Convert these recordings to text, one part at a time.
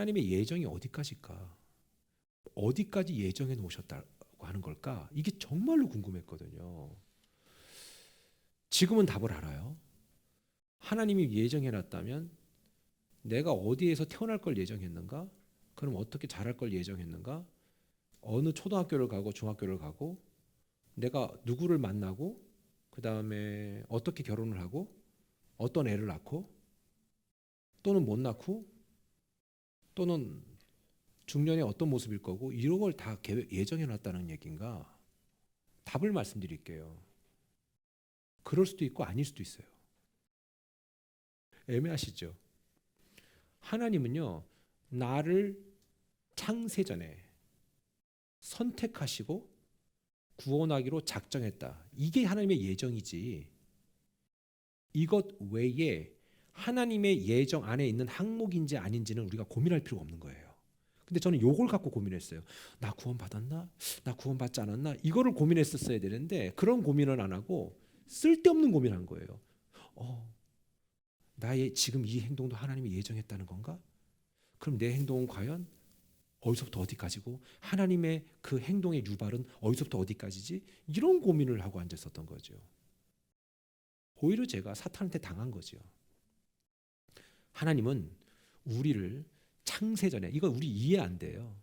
하나님의 예정이 어디까지일까? 어디까지 예정해 놓으셨다고 하는 걸까? 이게 정말로 궁금했거든요. 지금은 답을 알아요. 하나님이 예정해 놨다면 내가 어디에서 태어날 걸 예정했는가? 그럼 어떻게 자랄 걸 예정했는가? 어느 초등학교를 가고 중학교를 가고 내가 누구를 만나고 그 다음에 어떻게 결혼을 하고 어떤 애를 낳고 또는 못 낳고 또는 중년에 어떤 모습일 거고 이런 걸 다 예정해 놨다는 얘기인가? 답을 말씀드릴게요. 그럴 수도 있고 아닐 수도 있어요. 애매하시죠? 하나님은요, 나를 창세전에 선택하시고 구원하기로 작정했다. 이게 하나님의 예정이지. 이것 외에 하나님의 예정 안에 있는 항목인지 아닌지는 우리가 고민할 필요가 없는 거예요. 근데 저는 요걸 갖고 고민했어요. 나 구원받았나? 나 구원받지 않았나? 이거를 고민했었어야 되는데 그런 고민을 안 하고 쓸데없는 고민한 거예요. 나의 지금 이 행동도 하나님이 예정했다는 건가? 그럼 내 행동은 과연 어디서부터 어디까지고 하나님의 그 행동의 유발은 어디서부터 어디까지지? 이런 고민을 하고 앉았었던 거죠. 오히려 제가 사탄한테 당한 거죠. 하나님은 우리를 창세전에, 이거 우리 이해 안 돼요.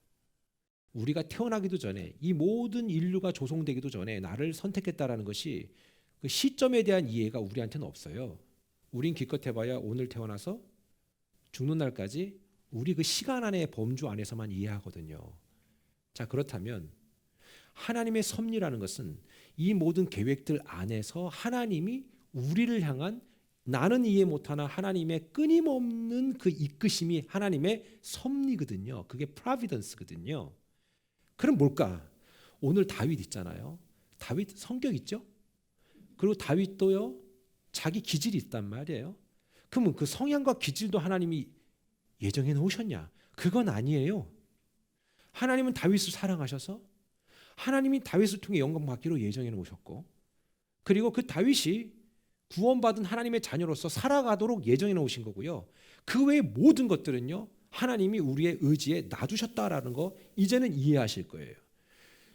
우리가 태어나기도 전에, 이 모든 인류가 조성되기도 전에 나를 선택했다라는 것이 그 시점에 대한 이해가 우리한테는 없어요. 우린 기껏 해봐야 오늘 태어나서 죽는 날까지 우리 그 시간 안의 범주 안에서만 이해하거든요. 자, 그렇다면 하나님의 섭리라는 것은 이 모든 계획들 안에서 하나님이 우리를 향한 나는 이해 못하나 하나님의 끊임없는 그 이끄심이 하나님의 섭리거든요. 그게 프로비던스거든요. 그럼 뭘까? 오늘 다윗 있잖아요. 다윗 성격 있죠? 그리고 다윗도요, 자기 기질이 있단 말이에요. 그러면 그 성향과 기질도 하나님이 예정해 놓으셨냐? 그건 아니에요. 하나님은 다윗을 사랑하셔서 하나님이 다윗을 통해 영광 받기로 예정해 놓으셨고, 그리고 그 다윗이 구원받은 하나님의 자녀로서 살아가도록 예정해 놓으신 거고요. 그 외의 모든 것들은요, 하나님이 우리의 의지에 놔두셨다라는 거 이제는 이해하실 거예요.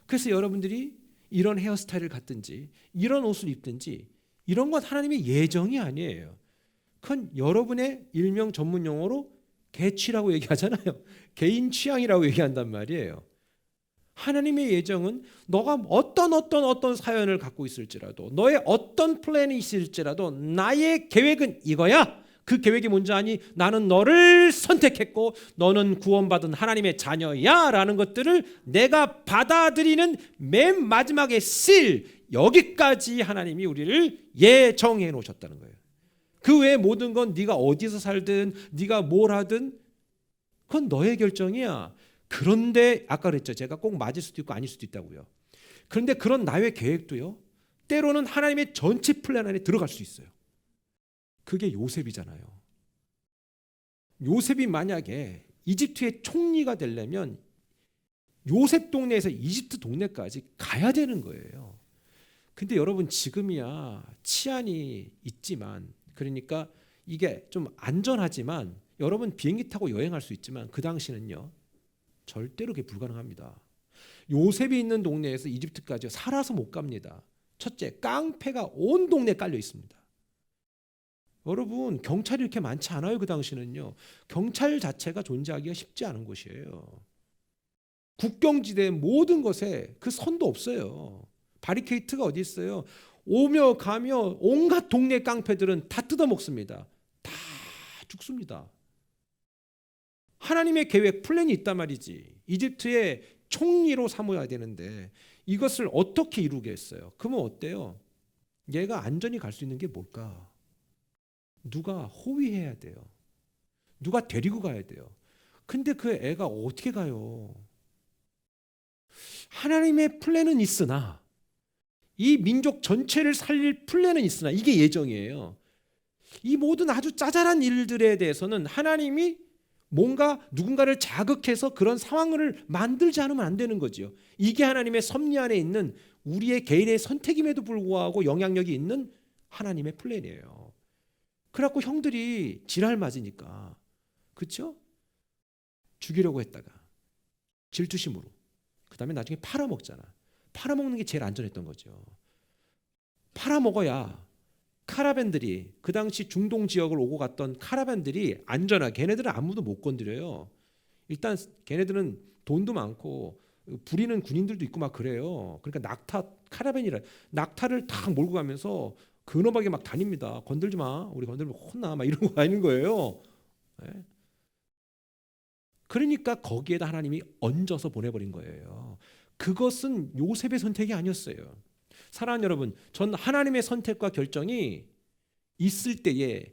그래서 여러분들이 이런 헤어스타일을 갖든지 이런 옷을 입든지 이런 건 하나님의 예정이 아니에요. 그건 여러분의 일명 전문 용어로 개취라고 얘기하잖아요. 개인 취향이라고 얘기한단 말이에요. 하나님의 예정은 너가 어떤 사연을 갖고 있을지라도 너의 어떤 플랜이 있을지라도 나의 계획은 이거야. 그 계획이 뭔지 아니? 나는 너를 선택했고 너는 구원받은 하나님의 자녀야 라는 것들을 내가 받아들이는 맨 마지막에 여기까지 하나님이 우리를 예정해 놓으셨다는 거예요. 그 외에 모든 건 네가 어디서 살든 네가 뭘 하든 그건 너의 결정이야. 그런데 아까 그랬죠. 제가 꼭 맞을 수도 있고 아닐 수도 있다고요. 그런데 그런 나의 계획도요, 때로는 하나님의 전체 플랜 안에 들어갈 수 있어요. 그게 요셉이잖아요. 요셉이 만약에 이집트의 총리가 되려면 요셉 동네에서 이집트 동네까지 가야 되는 거예요. 근데 여러분 지금이야 치안이 있지만, 그러니까 이게 좀 안전하지만 여러분 비행기 타고 여행할 수 있지만 그 당시는요 절대로 그게 불가능합니다. 요셉이 있는 동네에서 이집트까지 살아서 못 갑니다. 첫째, 깡패가 온 동네에 깔려 있습니다. 여러분 경찰이 이렇게 많지 않아요. 그 당시는요. 경찰 자체가 존재하기가 쉽지 않은 곳이에요. 국경지대 모든 것에 그 선도 없어요. 바리케이트가 어디 있어요. 오며 가며 온갖 동네 깡패들은 다 뜯어먹습니다. 다 죽습니다. 하나님의 계획, 플랜이 있단 말이지. 이집트의 총리로 삼아야 되는데 이것을 어떻게 이루겠어요? 그러면 어때요? 얘가 안전히 갈 수 있는 게 뭘까? 누가 호위해야 돼요. 누가 데리고 가야 돼요. 근데 그 애가 어떻게 가요? 하나님의 플랜은 있으나, 이 민족 전체를 살릴 플랜은 있으나 이게 예정이에요. 이 모든 아주 짜잘한 일들에 대해서는 하나님이 뭔가 누군가를 자극해서 그런 상황을 만들지 않으면 안 되는 거죠. 이게 하나님의 섭리 안에 있는 우리의 개인의 선택임에도 불구하고 영향력이 있는 하나님의 플랜이에요. 그래갖고 형들이 지랄 맞으니까, 그렇죠? 죽이려고 했다가 질투심으로 그다음에 나중에 팔아먹잖아. 팔아먹는 게 제일 안전했던 거죠. 팔아먹어야 카라밴들이 그 당시 중동 지역을 오고 갔던 카라밴들이 안전하게 걔네들은 아무도 못 건드려요. 일단 걔네들은 돈도 많고 부리는 군인들도 있고 막 그래요. 그러니까 낙타 카라밴이라 낙타를 탁 몰고 가면서 근엄하게 막 다닙니다. 건들지 마. 우리 건들면 혼나. 막 이런 거 아닌 거예요. 네? 그러니까 거기에다 하나님이 얹어서 보내버린 거예요. 그것은 요셉의 선택이 아니었어요. 사랑하는 여러분, 전 하나님의 선택과 결정이 있을 때에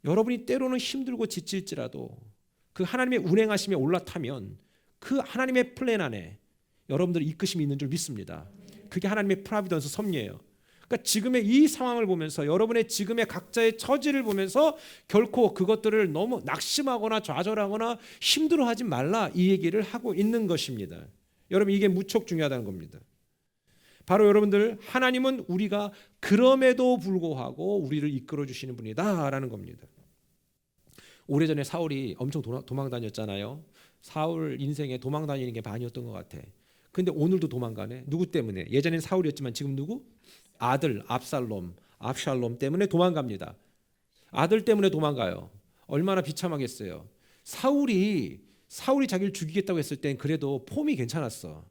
여러분이 때로는 힘들고 지칠지라도 그 하나님의 운행하심에 올라타면 그 하나님의 플랜 안에 여러분들의 이끄심이 있는 줄 믿습니다. 그게 하나님의 프라비던스 섭리예요. 그러니까 지금의 이 상황을 보면서 여러분의 지금의 각자의 처지를 보면서 결코 그것들을 너무 낙심하거나 좌절하거나 힘들어하지 말라 이 얘기를 하고 있는 것입니다. 여러분 이게 무척 중요하다는 겁니다. 바로 여러분들 하나님은 우리가 그럼에도 불구하고 우리를 이끌어 주시는 분이다라는 겁니다. 오래전에 사울이 엄청 도망 다녔잖아요. 사울 인생에 도망 다니는 게 반이었던 것 같아. 근데 오늘도 도망가네. 누구 때문에? 예전엔 사울이었지만 지금 누구? 아들 압샬롬 때문에 도망갑니다. 아들 때문에 도망가요. 얼마나 비참하겠어요. 사울이 자기를 죽이겠다고 했을 땐 그래도 폼이 괜찮았어.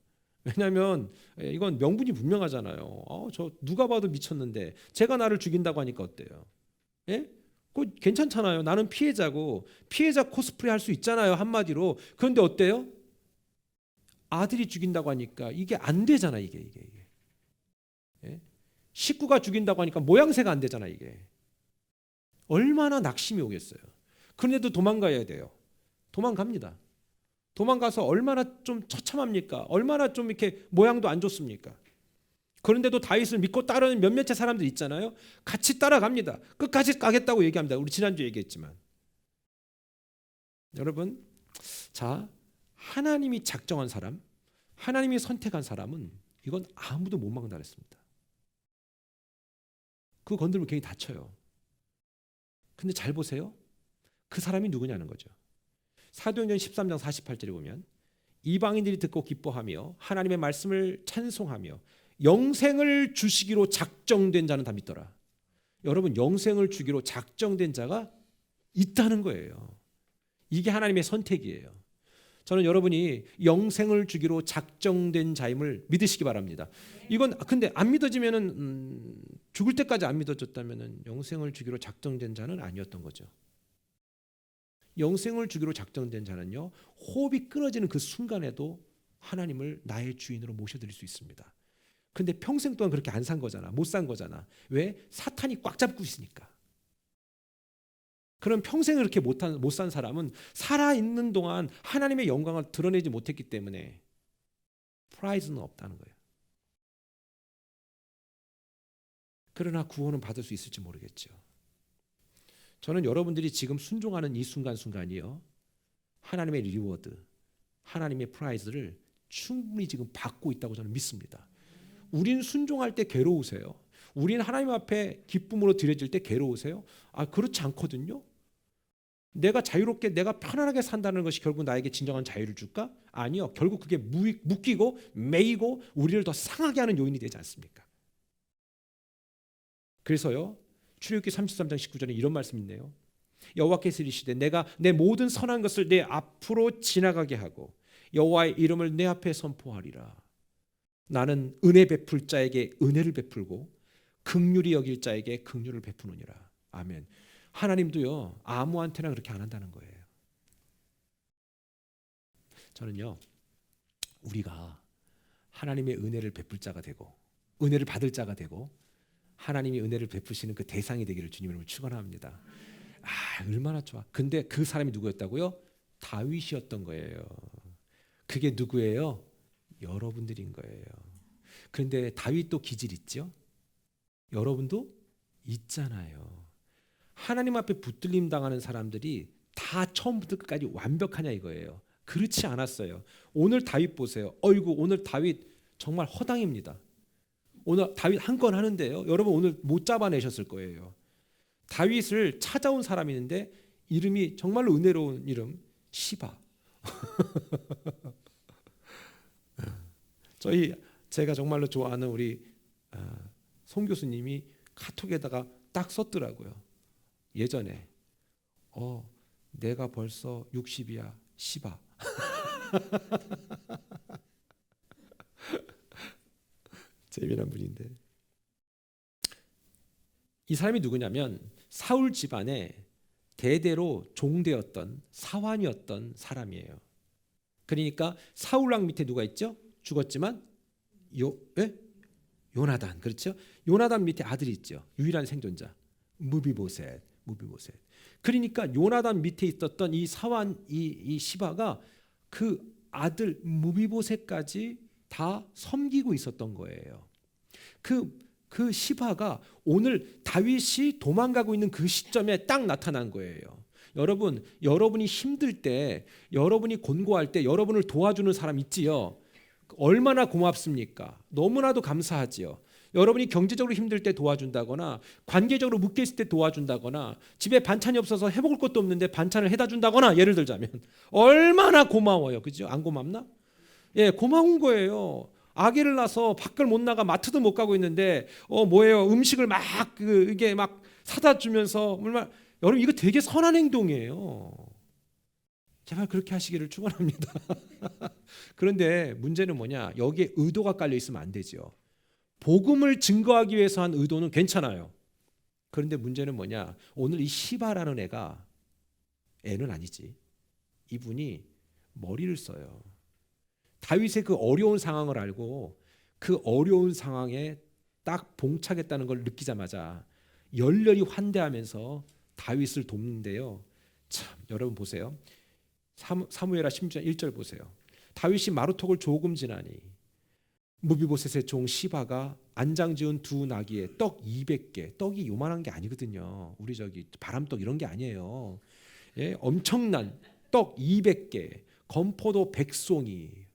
왜냐하면 이건 명분이 분명하잖아요. 저 누가 봐도 미쳤는데 제가 나를 죽인다고 하니까 어때요? 예? 그거 괜찮잖아요. 나는 피해자고 피해자 코스프레 할 수 있잖아요. 한마디로. 그런데 어때요? 아들이 죽인다고 하니까 이게 안 되잖아. 이게. 예? 식구가 죽인다고 하니까 모양새가 안 되잖아. 이게. 얼마나 낙심이 오겠어요. 그런데도 도망가야 돼요. 도망갑니다. 도망가서 얼마나 좀 처참합니까? 얼마나 좀 이렇게 모양도 안 좋습니까? 그런데도 다윗을 믿고 따르는 몇몇의 사람들 있잖아요. 같이 따라갑니다. 끝까지 가겠다고 얘기합니다. 우리 지난주에 얘기했지만. 여러분, 자, 하나님이 작정한 사람, 하나님이 선택한 사람은 이건 아무도 못 막는다 그랬습니다. 그거 건들면 괜히 다쳐요. 근데 잘 보세요. 그 사람이 누구냐는 거죠. 사도행전 13장 48절에 보면 이방인들이 듣고 기뻐하며 하나님의 말씀을 찬송하며 영생을 주시기로 작정된 자는 다 믿더라. 여러분 영생을 주기로 작정된 자가 있다는 거예요. 이게 하나님의 선택이에요. 저는 여러분이 영생을 주기로 작정된 자임을 믿으시기 바랍니다. 이건 근데 안 믿어지면은 죽을 때까지 안 믿어졌다면은 영생을 주기로 작정된 자는 아니었던 거죠. 영생을 주기로 작정된 자는요, 호흡이 끊어지는 그 순간에도 하나님을 나의 주인으로 모셔드릴 수 있습니다. 근데 평생 동안 그렇게 안 산 거잖아. 못 산 거잖아. 왜? 사탄이 꽉 잡고 있으니까. 그럼 평생을 그렇게 못 산 사람은 살아있는 동안 하나님의 영광을 드러내지 못했기 때문에 프라이즈는 없다는 거예요. 그러나 구원은 받을 수 있을지 모르겠죠. 저는 여러분들이 지금 순종하는 이 순간순간이요, 하나님의 리워드, 하나님의 프라이즈를 충분히 지금 받고 있다고 저는 믿습니다. 우린 순종할 때 괴로우세요? 우린 하나님 앞에 기쁨으로 드려질 때 괴로우세요? 그렇지 않거든요. 내가 자유롭게 내가 편안하게 산다는 것이 결국 나에게 진정한 자유를 줄까? 아니요. 결국 그게 묶이고 매이고 우리를 더 상하게 하는 요인이 되지 않습니까? 그래서요, 출애굽기 33장 19절에 이런 말씀이 있네요. 여호와께서 이르시되 내가 내 모든 선한 것을 내 앞으로 지나가게 하고 여호와의 이름을 내 앞에 선포하리라. 나는 은혜 베풀 자에게 은혜를 베풀고 긍휼히 여길 자에게 긍휼을 베푸느니라. 아멘. 하나님도요, 아무한테나 그렇게 안 한다는 거예요. 저는요, 우리가 하나님의 은혜를 베풀 자가 되고 은혜를 받을 자가 되고 하나님이 은혜를 베푸시는 그 대상이 되기를 주님을 축원합니다. 얼마나 좋아. 근데 그 사람이 누구였다고요? 다윗이었던 거예요. 그게 누구예요? 여러분들인 거예요. 그런데 다윗도 기질 있죠? 여러분도 있잖아요. 하나님 앞에 붙들림 당하는 사람들이 다 처음부터 끝까지 완벽하냐 이거예요. 그렇지 않았어요. 오늘 다윗 보세요. 오늘 다윗 정말 허당입니다. 오늘 다윗 한 건 하는데요, 여러분 오늘 못 잡아내셨을 거예요. 다윗을 찾아온 사람이 있는데 이름이 정말로 은혜로운 이름, 시바. 제가 정말로 좋아하는 우리 송 교수님이 카톡에다가 딱 썼더라고요. 예전에 내가 벌써 60이야 시바. 재미난 분인데, 이 사람이 누구냐면 사울 집안의 대대로 종되었던 사환이었던 사람이에요. 그러니까 사울 왕 밑에 누가 있죠? 죽었지만 요나단, 그렇죠? 요나단 밑에 아들이 있죠. 유일한 생존자 무비보셋. 그러니까 요나단 밑에 있었던 이 사환 이 시바가 그 아들 무비보셋까지 다 섬기고 있었던 거예요. 그 시바가 오늘 다윗이 도망가고 있는 그 시점에 딱 나타난 거예요. 여러분, 여러분이 힘들 때, 여러분이 곤고할 때 여러분을 도와주는 사람 있지요. 얼마나 고맙습니까? 너무나도 감사하지요. 여러분이 경제적으로 힘들 때 도와준다거나, 관계적으로 묶여 있을 때 도와준다거나, 집에 반찬이 없어서 해먹을 것도 없는데 반찬을 해다 준다거나, 예를 들자면 얼마나 고마워요. 그죠? 안 고맙나? 예, 고마운 거예요. 아기를 낳아서 밖을 못 나가 마트도 못 가고 있는데 뭐예요? 음식을 막 이게 막 사다 주면서, 얼마나, 여러분 이거 되게 선한 행동이에요. 제발 그렇게 하시기를 축원합니다. 그런데 문제는 뭐냐? 여기에 의도가 깔려 있으면 안 되죠. 복음을 증거하기 위해서 한 의도는 괜찮아요. 그런데 문제는 뭐냐? 오늘 이 시바라는 애는 아니지. 이분이 머리를 써요. 다윗의 그 어려운 상황을 알고 그 어려운 상황에 딱 봉착했다는 걸 느끼자마자 열렬히 환대하면서 다윗을 돕는데요. 참, 여러분 보세요. 사무엘하 10장 1절 보세요. 다윗이 마루톡을 조금 지나니 무비보셋의 종 시바가 안장 지은 두 나귀에 떡 200개, 떡이 요만한 게 아니거든요. 우리 저기 바람떡 이런 게 아니에요. 예, 엄청난 떡 200개, 건포도 100송이,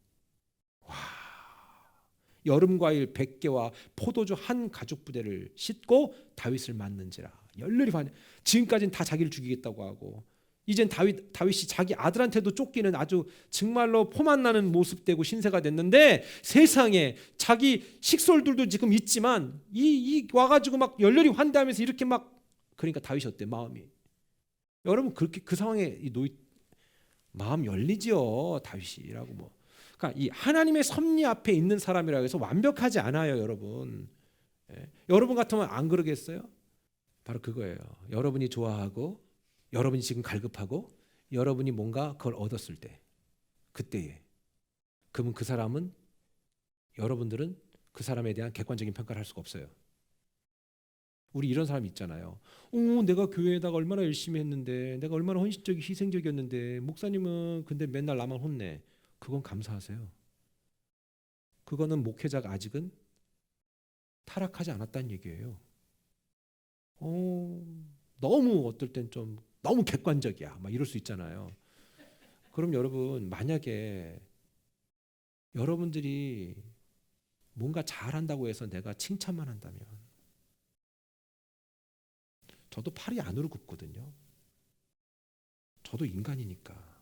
여름 과일 100개와 포도주 한 가죽 부대를 싣고 다윗을 맞는지라. 열렬히 반대. 지금까지는 다 자기를 죽이겠다고 하고, 이젠 다윗이 자기 아들한테도 쫓기는 아주 정말로 포만 나는 모습 되고 신세가 됐는데, 세상에 자기 식솔들도 지금 있지만 이 와가지고 막 열렬히 환대하면서 이렇게 막, 그러니까 다윗이 어때? 마음이, 여러분 그렇게 그 상황에 마음 열리지요. 다윗이라고 뭐. 그러니까 이 하나님의 섭리 앞에 있는 사람이라고 해서 완벽하지 않아요, 여러분. 예. 여러분 같으면 안 그러겠어요? 바로 그거예요. 여러분이 좋아하고, 여러분이 지금 갈급하고, 여러분이 뭔가 그걸 얻었을 때, 그때에, 그러면 그 사람은, 여러분들은 그 사람에 대한 객관적인 평가를 할 수가 없어요. 우리 이런 사람 있잖아요. 내가 교회에다가 얼마나 열심히 했는데, 내가 얼마나 헌신적이 희생적이었는데, 목사님은 근데 맨날 나만 혼내. 그건 감사하세요. 그거는 목회자가 아직은 타락하지 않았다는 얘기예요. 너무 어떨 땐 좀 너무 객관적이야, 막 이럴 수 있잖아요. 그럼 여러분, 만약에 여러분들이 뭔가 잘한다고 해서 내가 칭찬만 한다면, 저도 팔이 안으로 굽거든요. 저도 인간이니까.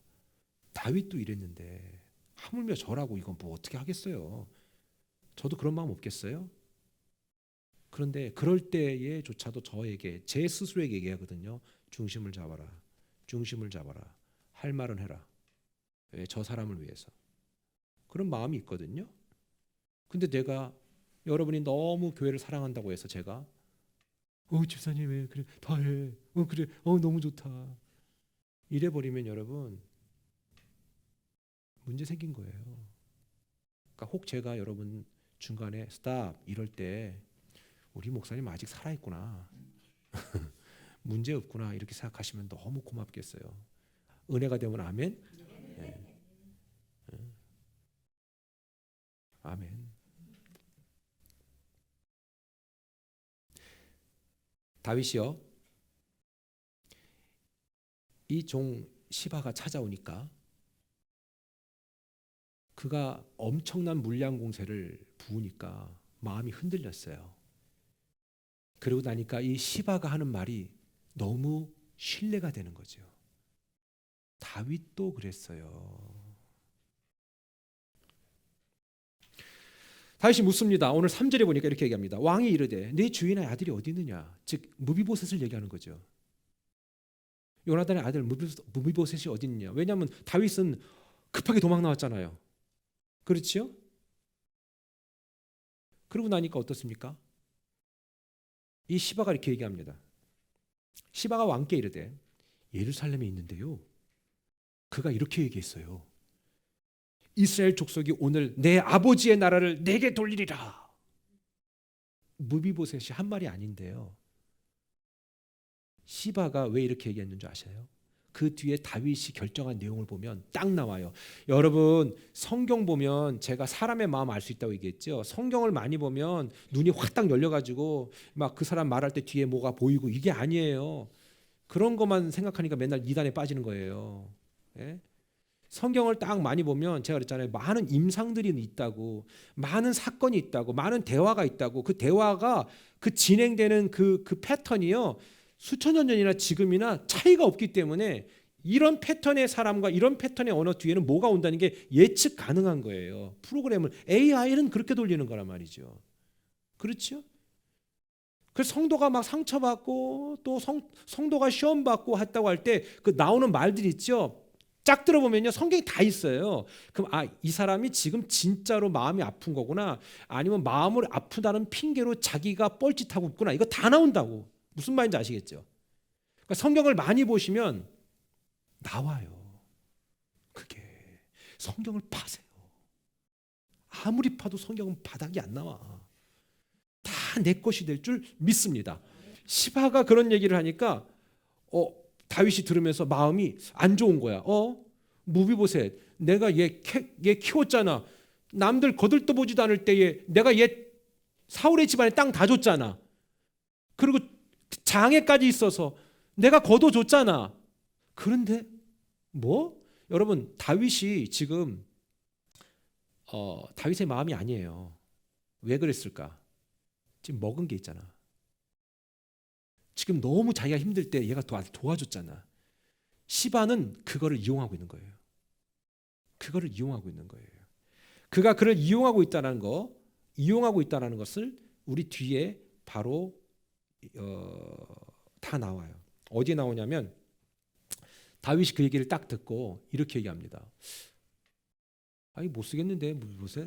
다윗도 이랬는데 하물며 저라고 이건 뭐 어떻게 하겠어요. 저도 그런 마음 없겠어요? 그런데 그럴 때에조차도 저에게, 제 스스로에게 얘기하거든요. 중심을 잡아라. 중심을 잡아라. 할 말은 해라. 왜? 저 사람을 위해서. 그런 마음이 있거든요. 근데 내가, 여러분이 너무 교회를 사랑한다고 해서 제가 집사님 왜 그래 다 해. 그래 너무 좋다. 이래버리면 여러분 문제 생긴 거예요. 그러니까 혹 제가 여러분 중간에 스탑 이럴 때, 우리 목사님 아직 살아있구나, 문제 없구나, 이렇게 생각하시면 너무 고맙겠어요. 은혜가 되면 아멘. 네. 아멘. 다윗이요, 이 종 시바가 찾아오니까 그가 엄청난 물량 공세를 부으니까 마음이 흔들렸어요. 그러고 나니까 이 시바가 하는 말이 너무 신뢰가 되는 거죠. 다윗도 그랬어요. 다윗이 묻습니다. 오늘 3절에 보니까 이렇게 얘기합니다. 왕이 이르되 내 주인의 아들이 어디 있느냐? 즉 무비보셋을 얘기하는 거죠. 요나단의 아들 무비보셋이 어디 있느냐? 왜냐하면 다윗은 급하게 도망 나왔잖아요. 그렇지요? 그러고 나니까 어떻습니까? 이 시바가 이렇게 얘기합니다. 시바가 왕께 이르되 예루살렘에 있는데요. 그가 이렇게 얘기했어요. 이스라엘 족속이 오늘 내 아버지의 나라를 내게 돌리리라. 무비보셋이 한 말이 아닌데요. 시바가 왜 이렇게 얘기했는 줄 아세요? 그 뒤에 다윗이 결정한 내용을 보면 딱 나와요. 여러분 성경 보면 제가 사람의 마음 알 수 있다고 얘기했죠. 성경을 많이 보면 눈이 확 딱 열려가지고 막 그 사람 말할 때 뒤에 뭐가 보이고 이게 아니에요. 그런 것만 생각하니까 맨날 이단에 빠지는 거예요. 예? 성경을 딱 많이 보면 제가 그랬잖아요. 많은 임상들이 있다고, 많은 사건이 있다고, 많은 대화가 있다고. 그 대화가 그 진행되는 그 패턴이요. 수천 년 전이나 지금이나 차이가 없기 때문에 이런 패턴의 사람과 이런 패턴의 언어 뒤에는 뭐가 온다는 게 예측 가능한 거예요. 프로그램을 AI는 그렇게 돌리는 거란 말이죠. 그렇죠? 그래서 성도가 막 상처받고 또 성도가 시험받고 했다고 할 때 그 나오는 말들이 있죠. 짝 들어보면요 성경이 다 있어요. 그럼 이 사람이 지금 진짜로 마음이 아픈 거구나, 아니면 마음을 아프다는 핑계로 자기가 뻘짓하고 있구나, 이거 다 나온다고. 무슨 말인지 아시겠죠? 그러니까 성경을 많이 보시면 나와요. 그게 성경을 파세요. 아무리 파도 성경은 바닥이 안 나와. 다 내 것이 될 줄 믿습니다. 시바가 그런 얘기를 하니까 다윗이 들으면서 마음이 안 좋은 거야. 무비보셋, 내가 얘 키웠잖아. 남들 거들떠보지도 않을 때에 내가 얘 사울의 집안에 땅 다 줬잖아. 그리고 장애까지 있어서 내가 거둬줬잖아. 그런데 뭐? 여러분 다윗이 지금 다윗의 마음이 아니에요. 왜 그랬을까? 지금 먹은 게 있잖아. 지금 너무 자기가 힘들 때 얘가 도와줬잖아. 시바는 그거를 이용하고 있는 거예요. 그거를 이용하고 있는 거예요. 그가 그를 이용하고 있다는 것을 우리 뒤에 바로 다 나와요. 어디에 나오냐면 다윗이 그 얘기를 딱 듣고 이렇게 얘기합니다. 아니 못 쓰겠는데 무비보셋.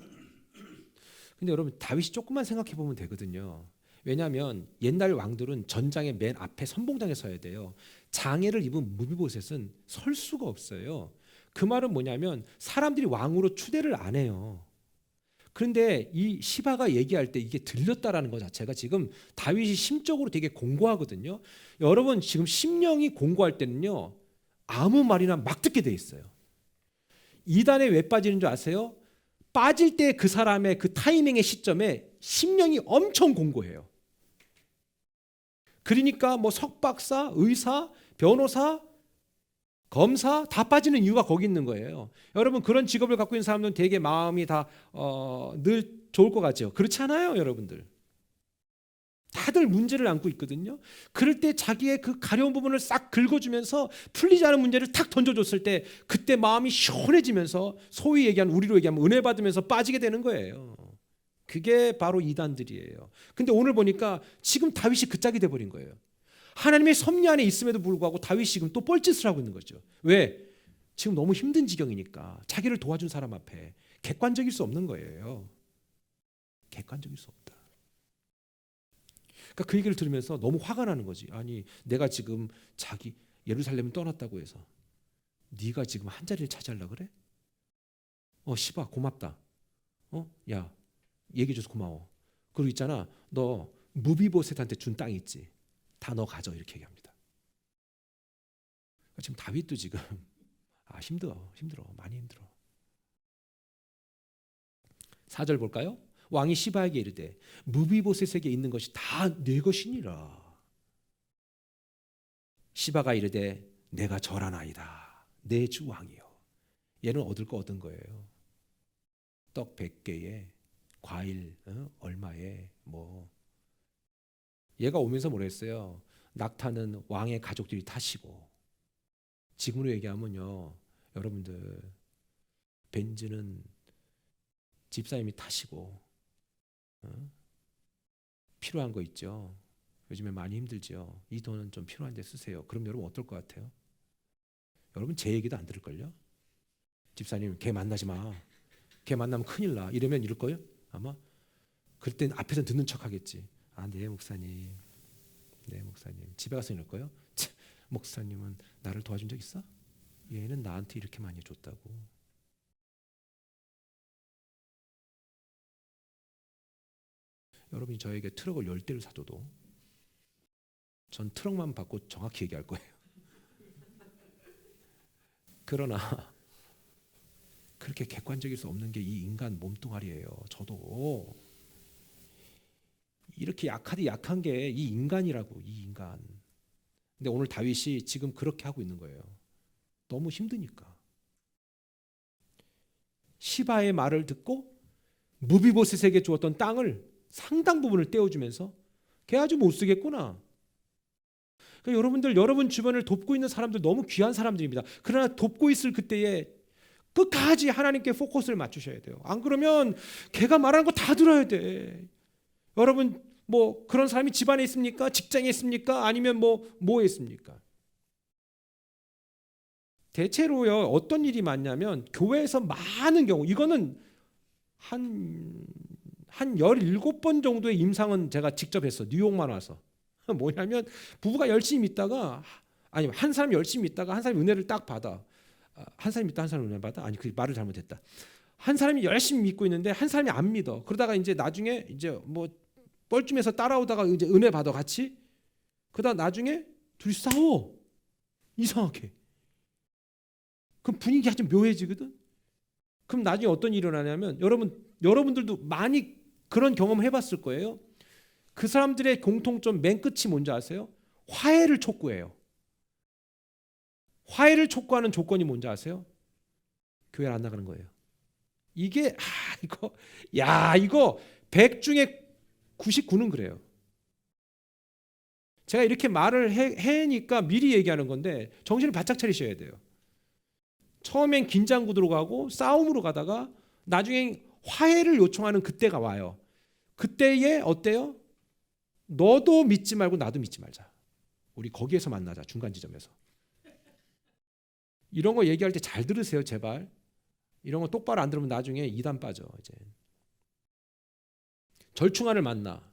근데 여러분 다윗이 조금만 생각해 보면 되거든요. 왜냐하면 옛날 왕들은 전장의 맨 앞에 선봉장에 서야 돼요. 장애를 입은 무비보셋은 설 수가 없어요. 그 말은 뭐냐면 사람들이 왕으로 추대를 안 해요. 그런데 이 시바가 얘기할 때 이게 들렸다라는 것 자체가 지금 다윗이 심적으로 되게 공고하거든요. 여러분 지금 심령이 공고할 때는요 아무 말이나 막 듣게 돼 있어요. 이단에 왜 빠지는 줄 아세요? 빠질 때 그 사람의 그 타이밍의 시점에 심령이 엄청 공고해요. 그러니까 뭐 석박사, 의사, 변호사, 검사 다 빠지는 이유가 거기 있는 거예요. 여러분 그런 직업을 갖고 있는 사람들은 되게 마음이 다 늘 좋을 것 같죠. 그렇지 않아요, 여러분들. 다들 문제를 안고 있거든요. 그럴 때 자기의 그 가려운 부분을 싹 긁어주면서 풀리지 않은 문제를 탁 던져줬을 때 그때 마음이 시원해지면서 소위 얘기하는 우리로 얘기하면 은혜 받으면서 빠지게 되는 거예요. 그게 바로 이단들이에요. 근데 오늘 보니까 지금 다윗이 그 짝이 돼버린 거예요. 하나님의 섭리 안에 있음에도 불구하고 다윗이 지금 또 뻘짓을 하고 있는 거죠. 왜? 지금 너무 힘든 지경이니까 자기를 도와준 사람 앞에 객관적일 수 없는 거예요. 객관적일 수 없다. 그러니까 그 얘기를 들으면서 너무 화가 나는 거지. 아니 내가 지금 자기 예루살렘을 떠났다고 해서 네가 지금 한 자리를 차지하려고 그래? 시바 고맙다. 야 얘기해줘서 고마워. 그리고 있잖아 너 무비보셋한테 준 땅 있지? 다 너 가져. 이렇게 얘기합니다. 지금 다윗도 지금 힘들어 많이 힘들어. 4절 볼까요? 왕이 시바에게 이르되 무비보셋에게 있는 것이 다 내 것이니라. 시바가 이르되 내가 절하나이다. 내 주 왕이요. 얘는 얻을 거 얻은 거예요. 떡 100개에 과일 얼마에 뭐. 얘가 오면서 뭐랬어요? 낙타는 왕의 가족들이 타시고 지금으로 얘기하면요, 여러분들 벤츠는 집사님이 타시고 필요한 거 있죠. 요즘에 많이 힘들죠. 이 돈은 좀 필요한 데 쓰세요. 그럼 여러분 어떨 것 같아요? 여러분 제 얘기도 안 들을걸요? 집사님 걔 만나지 마. 걔 만나면 큰일 나. 이러면 이럴 거예요? 아마 그럴 땐 앞에서 듣는 척 하겠지. 아, 네 목사님. 네 목사님. 집에 가서 이럴 거예요? 목사님은 나를 도와준 적 있어? 얘는 나한테 이렇게 많이 줬다고. 여러분이 저에게 트럭을 10대를 사줘도 전 트럭만 받고 정확히 얘기할 거예요. 그러나 그렇게 객관적일 수 없는 게 이 인간 몸뚱아리예요. 저도 이렇게 약하디 약한 게 이 인간이라고, 이 인간. 근데 오늘 다윗이 지금 그렇게 하고 있는 거예요. 너무 힘드니까. 시바의 말을 듣고 무비보셋에게 주었던 땅을 상당 부분을 떼어주면서 걔 아주 못 쓰겠구나. 그러니까 여러분들, 여러분 주변을 돕고 있는 사람들 너무 귀한 사람들입니다. 그러나 돕고 있을 그때에 끝까지 하나님께 포커스를 맞추셔야 돼요. 안 그러면 걔가 말하는 거 다 들어야 돼. 여러분 뭐 그런 사람이 집안에 있습니까? 직장에 있습니까? 아니면 뭐에 있습니까? 대체로요, 어떤 일이 많냐면 교회에서 많은 경우, 이거는 한 17번 정도의 임상은 제가 직접 했어. 뉴욕만 와서. 뭐냐면 부부가 열심히 있다가, 아니 한 사람이 열심히 있다가 한 사람이 은혜를 딱 받아. 한 사람이 있다 한 사람이 은혜를 받아? 아니 그 말을 잘못했다. 한 사람이 열심히 믿고 있는데 한 사람이 안 믿어. 그러다가 이제 나중에 이제 뭐 뻘쭘해서 따라오다가 이제 은혜 받아 같이. 그러다 나중에 둘이 싸워. 이상하게. 그럼 분위기가 좀 묘해지거든. 그럼 나중에 어떤 일이 일어나냐면, 여러분들도 많이 그런 경험 해봤을 거예요. 그 사람들의 공통점 맨 끝이 뭔지 아세요? 화해를 촉구해요. 화해를 촉구하는 조건이 뭔지 아세요? 교회를 안 나가는 거예요. 이게 이거 100 중에 99는 그래요. 제가 이렇게 말을 해니까 미리 얘기하는 건데 정신을 바짝 차리셔야 돼요. 처음엔 긴장 구도로 가고 싸움으로 가다가 나중엔 화해를 요청하는 그때가 와요. 그때에 어때요? 너도 믿지 말고 나도 믿지 말자. 우리 거기에서 만나자. 중간 지점에서. 이런 거 얘기할 때 잘 들으세요, 제발. 이런 거 똑바로 안 들으면 나중에 이단 빠져. 이제 절충안을 만나.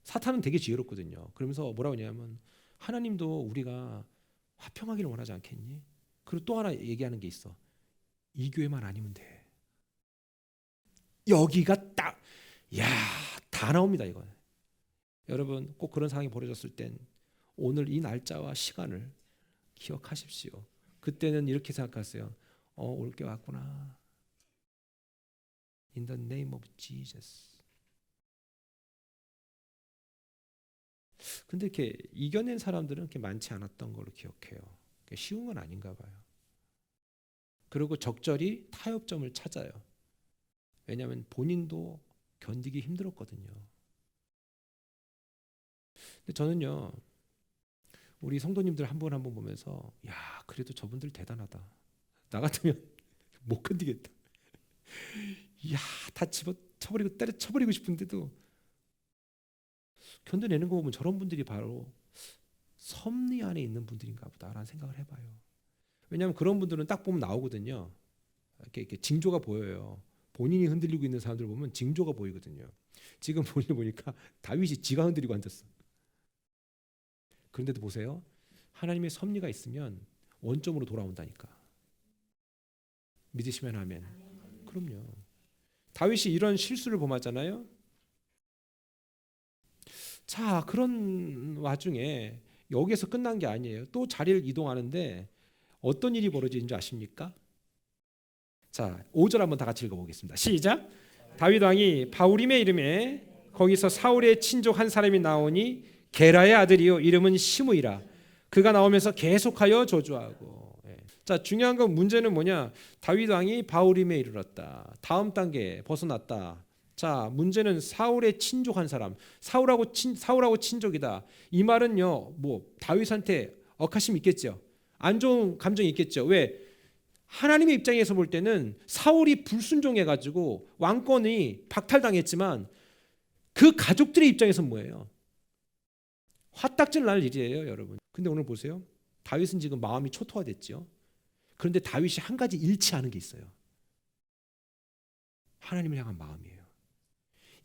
사탄은 되게 지혜롭거든요. 그러면서 뭐라고 하냐면, 하나님도 우리가 화평하기를 원하지 않겠니? 그리고 또 하나 얘기하는 게 있어. 이 교회만 아니면 돼. 여기가 딱, 다 나옵니다, 이건. 여러분 꼭 그런 상황이 벌어졌을 땐 오늘 이 날짜와 시간을 기억하십시오. 그때는 이렇게 생각하세요. 올 게 왔구나. In the name of Jesus. 근데 이렇게 이겨낸 사람들은 그렇게 많지 않았던 걸로 기억해요. 쉬운 건 아닌가 봐요. 그리고 적절히 타협점을 찾아요. 왜냐하면 본인도 견디기 힘들었거든요. 근데 저는요, 우리 성도님들 한 분 한 분 보면서, 그래도 저분들 대단하다. 나 같으면 못 견디겠다. 다 집어쳐버리고 때려쳐버리고 싶은데도 견뎌내는 거 보면 저런 분들이 바로 섭리 안에 있는 분들인가 보다라는 생각을 해봐요. 왜냐하면 그런 분들은 딱 보면 나오거든요. 이렇게 징조가 보여요. 본인이 흔들리고 있는 사람들 보면 징조가 보이거든요. 지금 보니까 다윗이 지가 흔들리고 앉았어. 그런데도 보세요. 하나님의 섭리가 있으면 원점으로 돌아온다니까. 믿으시면 아멘. 그럼요. 다윗이 이런 실수를 범하잖아요. 자, 그런 와중에 여기에서 끝난 게 아니에요. 또 자리를 이동하는데 어떤 일이 벌어지는 줄 아십니까? 자, 5절 한번 다 같이 읽어보겠습니다. 시작. 다윗 왕이 바후림의 이름에 거기서 사울의 친족 한 사람이 나오니 게라의 아들이요 이름은 시므이라. 그가 나오면서 계속하여 저주하고. 자, 중요한 건 문제는 뭐냐? 다윗 왕이 바후림에 이르렀다. 다음 단계 벗어났다. 자, 문제는 사울의 친족 한 사람. 사울하고 친족이다. 이 말은요, 뭐 다윗한테 억하심 있겠죠. 안 좋은 감정이 있겠죠. 왜? 하나님의 입장에서 볼 때는 사울이 불순종해가지고 왕권이 박탈당했지만 그 가족들의 입장에서 뭐예요? 화딱질 날 일이에요, 여러분. 근데 오늘 보세요. 다윗은 지금 마음이 초토화됐죠. 그런데 다윗이 한 가지 일치하는 게 있어요. 하나님을 향한 마음이에요.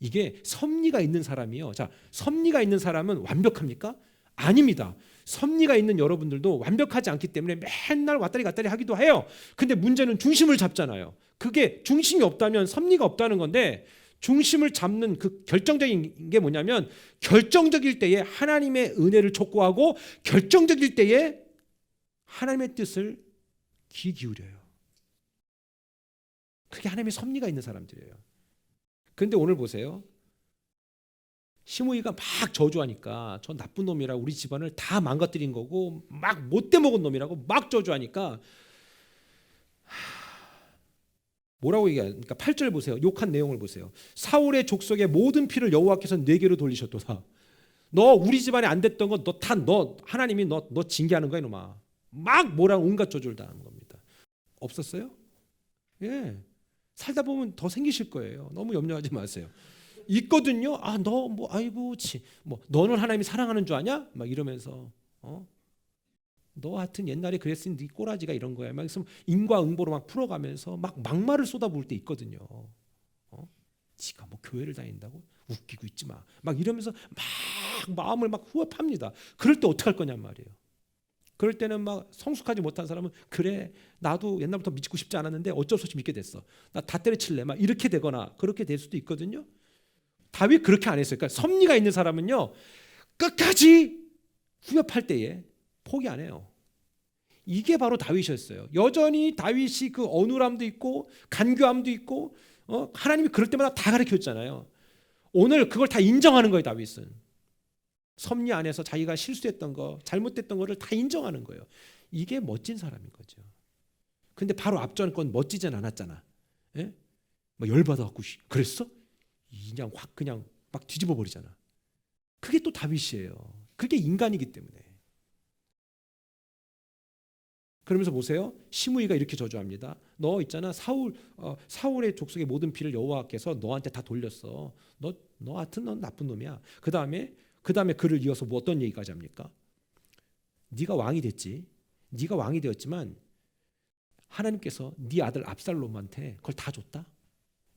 이게 섭리가 있는 사람이요. 자, 섭리가 있는 사람은 완벽합니까? 아닙니다. 섭리가 있는 여러분들도 완벽하지 않기 때문에 맨날 왔다리 갔다리 하기도 해요. 근데 문제는 중심을 잡잖아요. 그게 중심이 없다면 섭리가 없다는 건데, 중심을 잡는 그 결정적인 게 뭐냐면, 결정적일 때에 하나님의 은혜를 촉구하고 결정적일 때에 하나님의 뜻을 귀 기울여요. 그게 하나님의 섭리가 있는 사람들이에요. 그런데 오늘 보세요. 시므이가 막 저주하니까, 저 나쁜 놈이라 우리 집안을 다 망가뜨린 거고 막 못돼 먹은 놈이라고 막 저주하니까 뭐라고 얘기하니까 8절 보세요. 욕한 내용을 보세요. 사울의 족속의 모든 피를 여호와께서 내게로 돌리셨도다. 너 우리 집안에 안 됐던 거 너 하나님이 너 징계하는 거야 이놈아. 막 뭐랑 온갖 저주를 당하는 겁니다. 없었어요? 예. 살다 보면 더 생기실 거예요. 너무 염려하지 마세요. 있거든요. 아, 너 뭐 아이고 뭐 너는 하나님이 사랑하는 줄 아냐? 막 이러면서 너 하여튼 옛날에 그랬으니 네 꼬라지가 이런 거야. 막 그래서 인과응보로 막 풀어가면서 막 막말을 쏟아부을 때 있거든요. 지가 뭐 교회를 다닌다고 웃기고 있지 마. 막 이러면서 막 마음을 막 후회합니다. 그럴 때 어떻게 할 거냔 말이에요. 그럴 때는 막 성숙하지 못한 사람은 그래 나도 옛날부터 믿고 싶지 않았는데 어쩔 수 없이 믿게 됐어. 나 다 때려칠래. 막 이렇게 되거나 그렇게 될 수도 있거든요. 다윗 그렇게 안 했어요. 그러니까 섭리가 있는 사람은요 끝까지 후회할 때에 포기 안 해요. 이게 바로 다윗이었어요. 여전히 다윗이 그 어눌함도 있고 간교함도 있고 하나님이 그럴 때마다 다 가르쳤잖아요. 오늘 그걸 다 인정하는 거예요. 다윗은 섭리 안에서 자기가 실수했던 거 잘못됐던 거를 다 인정하는 거예요. 이게 멋진 사람인 거죠. 근데 바로 앞전 건 멋지진 않았잖아. 예? 막 열받아갖고 그랬어? 그냥 확 그냥 막 뒤집어 버리잖아. 그게 또 다윗이에요. 그게 인간이기 때문에. 그러면서 보세요. 시므이가 이렇게 저주합니다. 너 있잖아 사울의 족속의 모든 피를 여호와께서 너한테 다 돌렸어. 너 하여튼 넌 나쁜 놈이야. 그 다음에 그를 이어서 뭐 어떤 얘기까지 합니까? 네가 왕이 됐지. 네가 왕이 되었지만 하나님께서 네 아들 압살롬한테 그걸 다 줬다.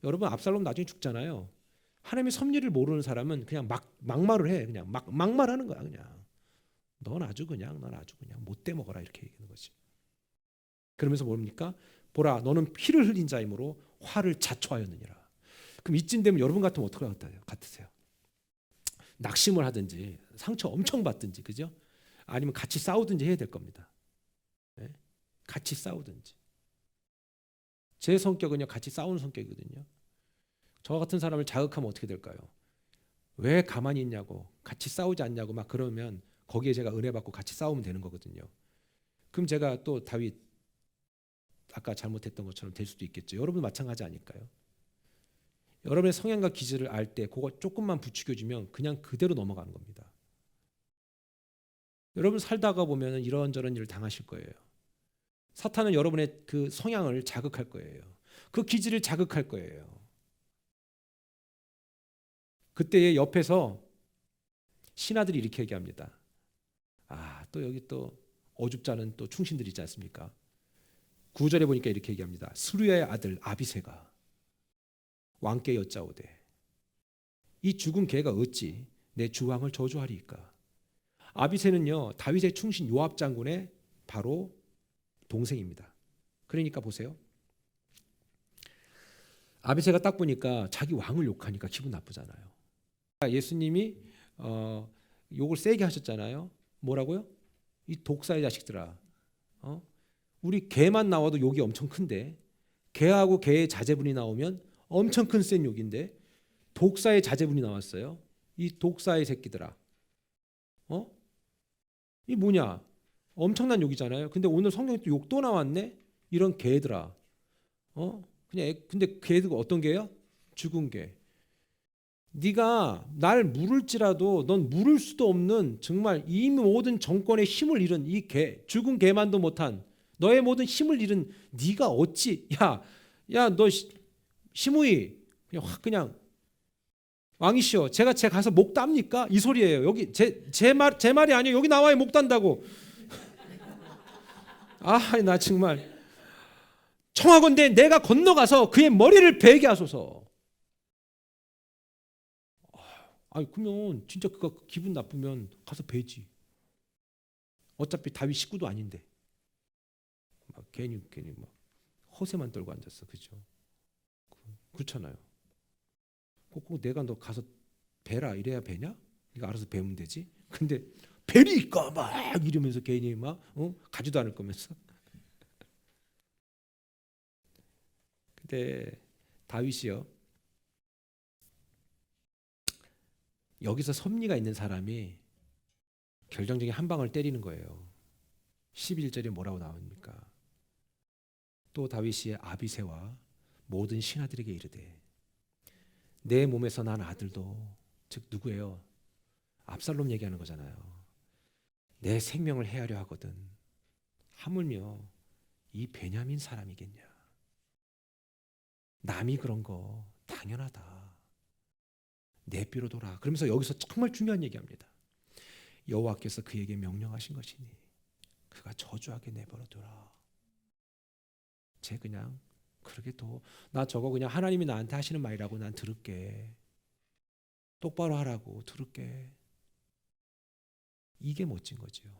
여러분 앞살롬 나중에 죽잖아요. 하나님의 섭리를 모르는 사람은 그냥 막말을 해. 그냥 막말하는 거야. 그냥 넌 아주 그냥 못돼 먹어라 이렇게 얘기하는 거지. 그러면서 뭡니까? 보라 너는 피를 흘린 자이므로 화를 자초하였느니라. 그럼 이쯤 되면 여러분 같으면 어떻게 같으세요? 낙심을 하든지 상처 엄청 받든지 그죠? 아니면 같이 싸우든지 해야 될 겁니다. 네? 같이 싸우든지. 제 성격은요 같이 싸우는 성격이거든요. 저 같은 사람을 자극하면 어떻게 될까요? 왜 가만히 있냐고 같이 싸우지 않냐고 막 그러면 거기에 제가 은혜 받고 같이 싸우면 되는 거거든요. 그럼 제가 또 다윗 아까 잘못했던 것처럼 될 수도 있겠죠. 여러분 마찬가지 아닐까요? 여러분의 성향과 기질을 알 때 그거 조금만 부추겨주면 그냥 그대로 넘어가는 겁니다. 여러분 살다가 보면 이런저런 일을 당하실 거예요. 사탄은 여러분의 그 성향을 자극할 거예요. 그 기질을 자극할 거예요. 그때 옆에서 신하들이 이렇게 얘기합니다. 또 여기 또 어줍잖은 또 충신들이 있지 않습니까? 9절에 보니까 이렇게 얘기합니다. 스루야의 아들 아비새가 왕께 여짜오되 이 죽은 개가 어찌 내 주왕을 저주하리이까. 아비새는요 다윗의 충신 요압 장군의 바로 동생입니다. 그러니까 보세요. 아비새가 딱 보니까 자기 왕을 욕하니까 기분 나쁘잖아요. 예수님이 욕을 세게 하셨잖아요. 뭐라고요? 이 독사의 자식들아. 우리 개만 나와도 욕이 엄청 큰데 개하고 개의 자제분이 나오면 엄청 큰 센 욕인데 독사의 자제분이 나왔어요. 이 독사의 새끼들아. 이 뭐냐? 엄청난 욕이잖아요. 근데 오늘 성경에 또 욕도 나왔네. 이런 개들아. 근데 개가 어떤 개야? 죽은 개. 네가 날 물을지라도 넌 물을 수도 없는 정말 이 모든 정권의 힘을 잃은 이 죽은 개만도 못한 너의 모든 힘을 잃은 네가 어찌 너 시무이 그냥 확 그냥 왕이시여 제가 가서 목 땁니까? 이 소리예요. 여기 제 말이 아니에요. 여기 나와요. 목 단다고. 나 정말 청하건대 내가 건너가서 그의 머리를 베게 하소서. 그러면 진짜 그가 기분 나쁘면 가서 베지. 어차피 다윗 식구도 아닌데. 막 괜히 막 허세만 떨고 앉았어. 그죠? 그렇잖아요. 꼭 내가 너 가서 베라 이래야 베냐? 네가 알아서 베면 되지. 근데 베리까 막 이러면서 괜히 막 가지도 않을 거면서. 근데 다윗이요. 여기서 섭리가 있는 사람이 결정적인 한 방을 때리는 거예요. 11절에 뭐라고 나옵니까? 또 다윗이 아비새와 모든 신하들에게 이르되 내 몸에서 난 아들도 즉 누구예요? 압살롬 얘기하는 거잖아요. 내 생명을 해하려 하거든. 하물며 이 베냐민 사람이겠냐? 남이 그런 거 당연하다. 내 뼈로 돌아. 그러면서 여기서 정말 중요한 얘기합니다. 여호와께서 그에게 명령하신 것이니 그가 저주하게 내버려둬라. 쟤 그냥 그러게 나 저거 그냥 하나님이 나한테 하시는 말이라고 난 들을게. 똑바로 하라고 들을게. 이게 멋진 거지요.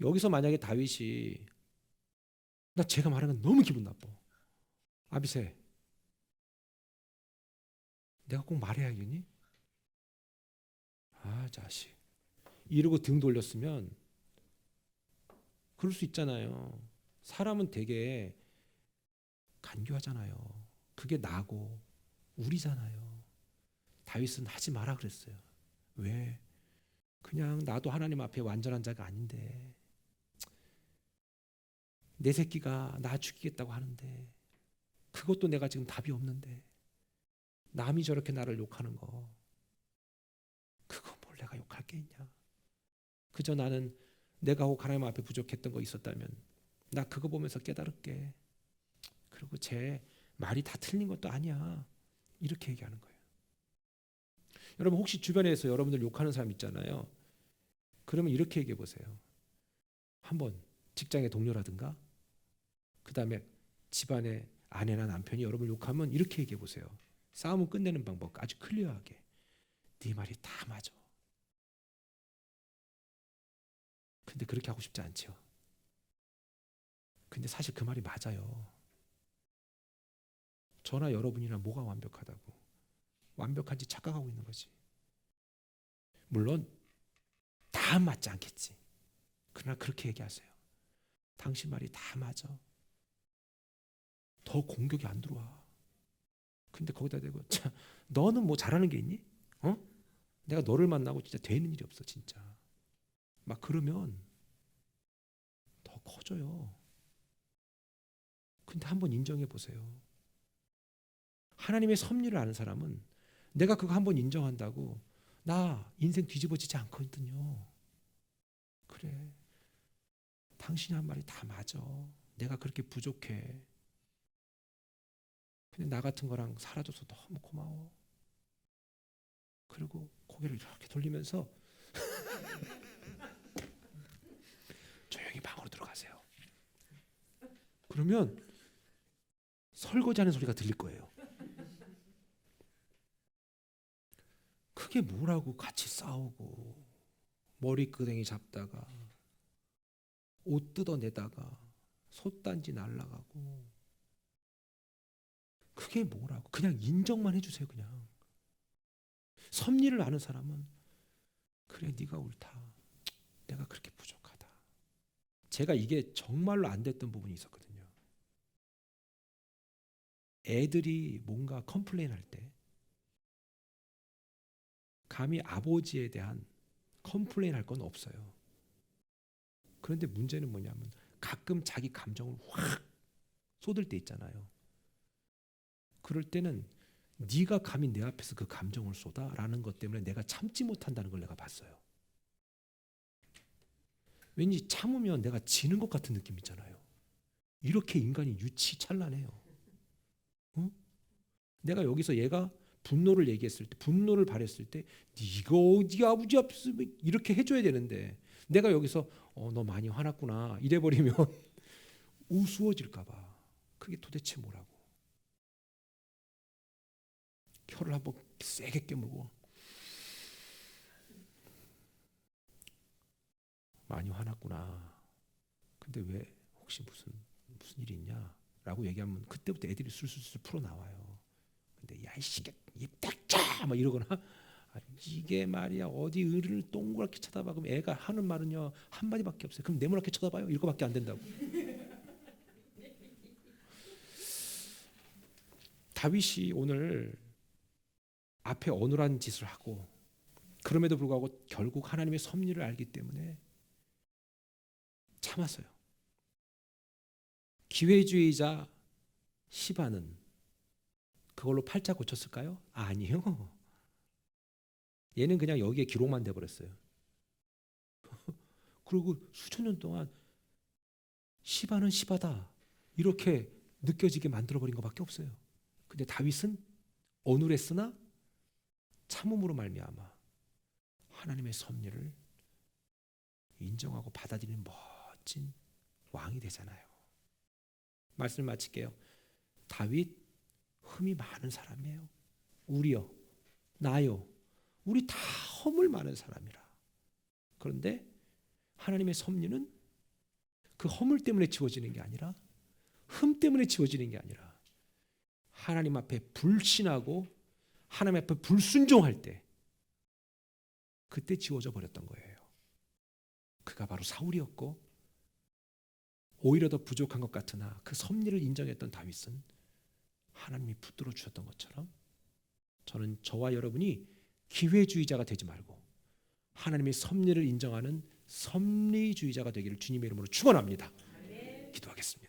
여기서 만약에 다윗이 제가 말하는 건 너무 기분 나빠. 아비새 내가 꼭 말해야겠니? 자식 이러고 등 돌렸으면 그럴 수 있잖아요. 사람은 되게 간교하잖아요. 그게 나고 우리잖아요. 다윗은 하지 마라 그랬어요. 왜? 그냥 나도 하나님 앞에 완전한 자가 아닌데 내 새끼가 나 죽이겠다고 하는데 그것도 내가 지금 답이 없는데 남이 저렇게 나를 욕하는 거 그거 뭘 내가 욕할 게 있냐. 그저 나는 내가 혹 하나님 앞에 부족했던 거 있었다면 나 그거 보면서 깨달을게. 그리고 제 말이 다 틀린 것도 아니야. 이렇게 얘기하는 거예요. 여러분 혹시 주변에서 여러분들 욕하는 사람 있잖아요. 그러면 이렇게 얘기해 보세요. 한번 직장의 동료라든가 그 다음에 집안의 아내나 남편이 여러분을 욕하면 이렇게 얘기해 보세요. 싸움을 끝내는 방법 아주 클리어하게. 네 말이 다 맞아. 근데 그렇게 하고 싶지 않죠. 근데 사실 그 말이 맞아요. 저나 여러분이나 뭐가 완벽하다고. 완벽한지 착각하고 있는 거지. 물론 다 맞지 않겠지. 그러나 그렇게 얘기하세요. 당신 말이 다 맞아. 더 공격이 안 들어와. 근데 거기다 대고 너는 뭐 잘하는 게 있니? 내가 너를 만나고 진짜 되는 일이 없어 진짜. 막 그러면 더 커져요. 근데 한번 인정해 보세요. 하나님의 섭리를 아는 사람은 내가 그거 한번 인정한다고 나 인생 뒤집어지지 않거든요. 그래. 당신이 한 말이 다 맞아. 내가 그렇게 부족해. 근데 나 같은 거랑 살아줘서 너무 고마워. 그리고 고개를 이렇게 돌리면서 조용히 방으로 들어가세요. 그러면 설거지하는 소리가 들릴 거예요. 그게 뭐라고 같이 싸우고 머리끄댕이 잡다가 옷 뜯어내다가 솥단지 날라가고 그게 뭐라고 그냥 인정만 해주세요. 그냥 섭리를 아는 사람은 그래 네가 옳다. 내가 그렇게 부족하다. 제가 이게 정말로 안 됐던 부분이 있었거든요. 애들이 뭔가 컴플레인 할 때 감히 아버지에 대한 컴플레인 할 건 없어요. 그런데 문제는 뭐냐면 가끔 자기 감정을 확 쏟을 때 있잖아요. 그럴 때는 네가 감히 내 앞에서 그 감정을 쏟아라는 것 때문에 내가 참지 못한다는 걸 내가 봤어요. 왠지 참으면 내가 지는 것 같은 느낌 있잖아요. 이렇게 인간이 유치찬란해요. 응? 내가 여기서 얘가 분노를 얘기했을 때, 분노를 발했을 때 네가 어디 아버지 앞에서 이렇게 해줘야 되는데 내가 여기서 너 많이 화났구나 이래버리면 우스워질까 봐. 그게 도대체 뭐라고. 혀를 한번 세게 깨물고 많이 화났구나. 근데 왜 혹시 무슨 일이 있냐? 라고 얘기하면 그때부터 애들이 술술술 풀어 나와요. 근데 야 이씨게 입 닥쳐! 막 이러거나 이게 말이야 어디 의를 동그랗게 쳐다봐. 그럼 애가 하는 말은요 한마디밖에 없어요. 그럼 네모나게 쳐다봐요. 이거밖에 안 된다고. 다윗이 오늘 앞에 어눌한 짓을 하고 그럼에도 불구하고 결국 하나님의 섭리를 알기 때문에 참았어요. 기회주의자 시바는 그걸로 팔자 고쳤을까요? 아니요. 얘는 그냥 여기에 기록만 돼버렸어요. 그리고 수천 년 동안 시바는 시바다 이렇게 느껴지게 만들어버린 것밖에 없어요. 근데 다윗은 어눌했으나 참음으로 말미암아 하나님의 섭리를 인정하고 받아들이는 멋진 왕이 되잖아요. 말씀을 마칠게요. 다윗 흠이 많은 사람이에요. 우리요, 나요, 우리 다 허물 많은 사람이라. 그런데 하나님의 섭리는 그 허물 때문에 지워지는 게 아니라 흠 때문에 지워지는 게 아니라 하나님 앞에 불신하고 하나님 앞에 불순종할 때 그때 지워져 버렸던 거예요. 그가 바로 사울이었고 오히려 더 부족한 것 같으나 그 섭리를 인정했던 다윗은 하나님이 붙들어 주셨던 것처럼 저는 저와 여러분이 기회주의자가 되지 말고 하나님의 섭리를 인정하는 섭리주의자가 되기를 주님의 이름으로 축원합니다. 기도하겠습니다.